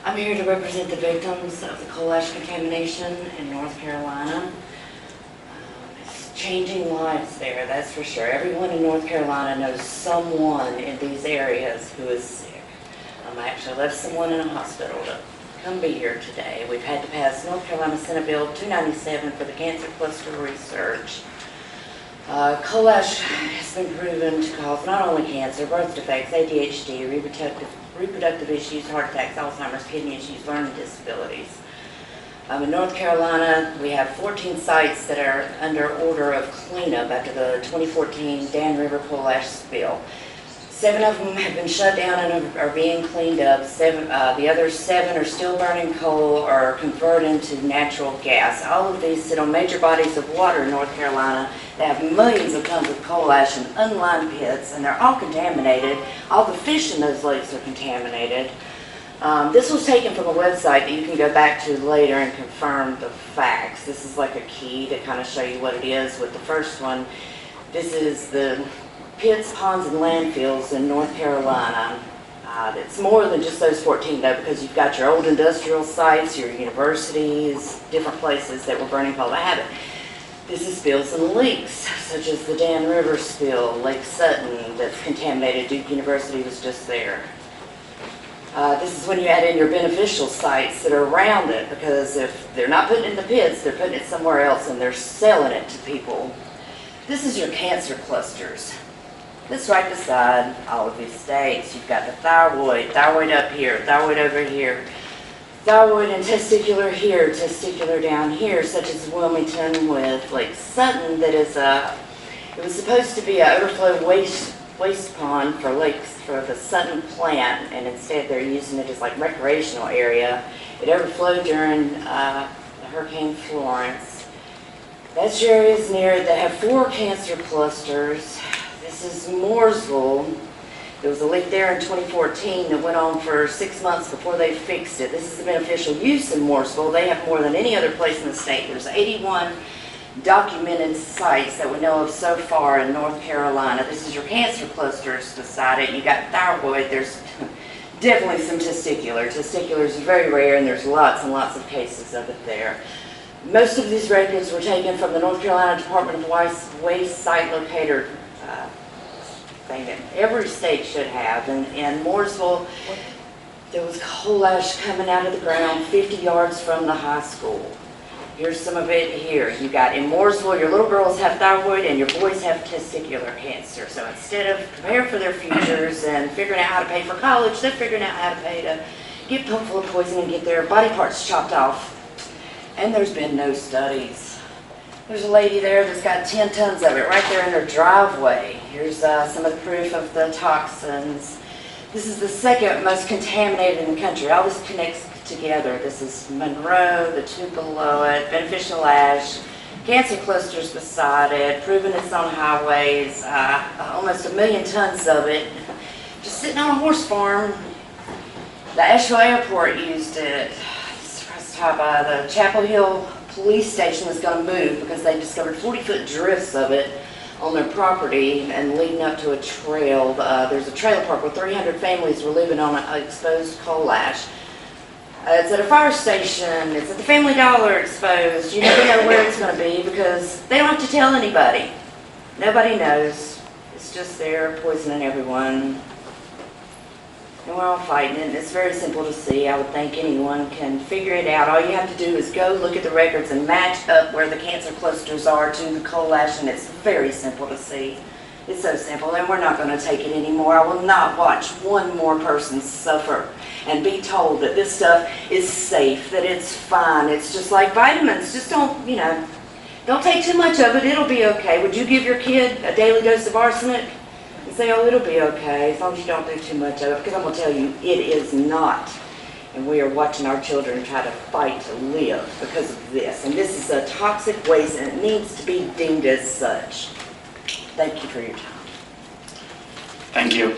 I'm here to represent the victims of the coal ash contamination in North Carolina. It's changing lives there, that's for sure. Everyone in North Carolina knows someone in these areas who is sick. I actually left someone in a hospital to come be here today. We've had to pass North Carolina Senate Bill 297 for the cancer cluster research. Coal ash has been proven to cause not only cancer, birth defects, ADHD, reproductive issues, heart attacks, Alzheimer's, kidney issues, learning disabilities. In North Carolina, we have 14 sites that are under order of cleanup after the 2014 Dan River coal ash spill. 7 of them have been shut down and are being cleaned up. The other 7 are still burning coal or converted into natural gas. All of these sit on major bodies of water in North Carolina. They have millions of tons of coal ash in unlined pits, and they're all contaminated. All the fish in those lakes are contaminated. This was taken from a website that you can go back to later and confirm the facts. This is like a key to kind of show you what it is with the first one. This is the pits, ponds, and landfills in North Carolina. It's more than just those 14 though, because you've got your old industrial sites, your universities, different places that were burning coal. I have it. This is spills and leaks, such as the Dan River spill, Lake Sutton, that's contaminated. Duke University was just there. This is when you add in your beneficial sites that are around it, because if they're not putting it in the pits, they're putting it somewhere else and they're selling it to people. This is your cancer clusters. This right beside all of these states. You've got the thyroid up here, thyroid over here, thyroid and testicular here, testicular down here, such as Wilmington with Lake Sutton. That is it was supposed to be an overflow waste pond for lakes for the Sutton plant, and instead they're using it as like recreational area. It overflowed during Hurricane Florence. That's your areas near it that have 4 cancer clusters. This is Mooresville. There was a leak there in 2014 that went on for 6 months before they fixed it. This is the beneficial use in Mooresville. They have more than any other place in the state. There's 81 documented sites that we know of so far in North Carolina. This is your cancer clusters beside it. You got thyroid. There's definitely some testicular. Testicular is very rare, and there's lots and lots of cases of it there. Most of these records were taken from the North Carolina Department of Waste Site Locator thing that every state should have. And in Mooresville, there was coal ash coming out of the ground 50 yards from the high school. Here's some of it here. You got in Mooresville, your little girls have thyroid and your boys have testicular cancer. So instead of preparing for their futures and figuring out how to pay for college, they're figuring out how to pay to get pumped full of poison and get their body parts chopped off. And there's been no studies. There's a lady there that's got 10 tons of it right there in her driveway. Here's some of the proof of the toxins. This is the second most contaminated in the country. All this connects together. This is Monroe, the 2 below it, beneficial ash, cancer clusters beside it, proven it's on highways, almost 1 million tons of it, just sitting on a horse farm. The Asheville Airport used it. The Chapel Hill police station was going to move because they discovered 40-foot drifts of it on their property and leading up to a trail. There's a trailer park where 300 families were living on exposed coal ash. It's at a fire station. It's at the Family Dollar exposed. You never know where it's going to be because they don't have to tell anybody. Nobody knows. It's just there poisoning everyone. And we're all fighting it. It's very simple to see. I would think anyone can figure it out. All you have to do is go look at the records and match up where the cancer clusters are to the coal ash, and it's very simple to see. It's so simple, and we're not going to take it anymore. I will not watch one more person suffer and be told that this stuff is safe, that it's fine. It's just like vitamins. Just don't, don't take too much of it. It'll be okay. Would you give your kid a daily dose of arsenic? And say, oh, it'll be okay, as long as you don't do too much of it, because I'm going to tell you, it is not. And we are watching our children try to fight to live because of this. And this is a toxic waste, and it needs to be deemed as such. Thank you for your time. Thank you.